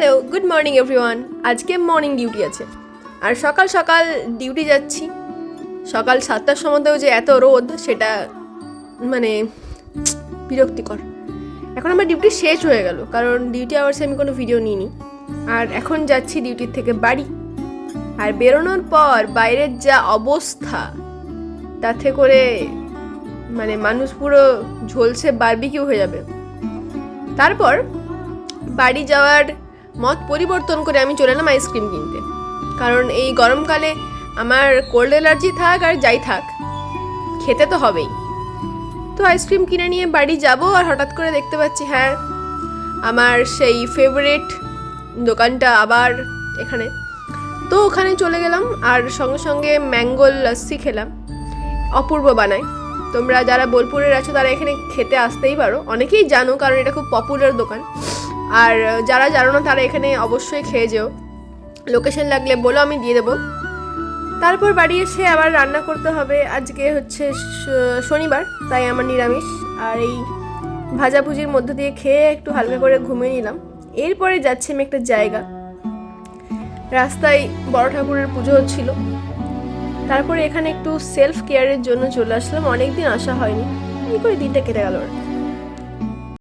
Hello, good morning everyone. আজকে morning duty আছে আর সকাল সকাল ডিউটি যাচ্ছি। সকাল 7টার সময়তেও যে এত রোদ সেটা মানে বিরক্তিকর। এখন আমার ডিউটি শেষ হয়ে গেল, কারণ ডিউটি আওয়ার্সে আমি কোনো ভিডিও নিইনি। আর এখন যাচ্ছি ডিউটির থেকে বাড়ি। আর বেরোনোর পর বাইরের যা অবস্থা, তাতে করে মানে মানুষ পুরো ঝলসে বারবিকিউ হয়ে যাবে। তারপর বাড়ি যাওয়ার মত পরিবর্তন করে আমি চলে এলাম আইসক্রিম কিনতে, কারণ এই গরমকালে আমার কোল্ড অ্যালার্জি থাক আর যাই থাক, খেতে তো হবেই। তো আইসক্রিম কিনে নিয়ে বাড়ি যাব, আর হঠাৎ করে দেখতে পাচ্ছি হ্যাঁ আমার সেই ফেভারিট দোকানটা আবার এখানে। তো ওখানে চলে গেলাম আর সঙ্গে সঙ্গে ম্যাঙ্গো লস্যি খেলাম। অপূর্ব বানায়। তোমরা যারা বোলপুরের আছো তারা এখানে খেতে আসতেই পারো, অনেকেই জানো কারণ এটা খুব পপুলার দোকান। আর যারা জানো না তারা এখানে অবশ্যই খেয়ে যেও, লোকেশন লাগলে বলো, আমি দিয়ে দেবো। তারপর বাড়ি এসে আবার রান্না করতে হবে। আজকে হচ্ছে শনিবার, তাই আমার নিরামিষ। আর এই ভাজাভুজির মধ্য দিয়ে খেয়ে একটু হালকা করে ঘুমিয়ে নিলাম। এরপরে যাচ্ছি আমি একটা জায়গা, রাস্তায় বড় ঠাকুরের পুজো হচ্ছিল। তারপরে এখানে একটু সেলফ কেয়ারের জন্য চলে আসলাম, অনেকদিন আসা হয়নি। এই করে দিনটা কেটে গেল।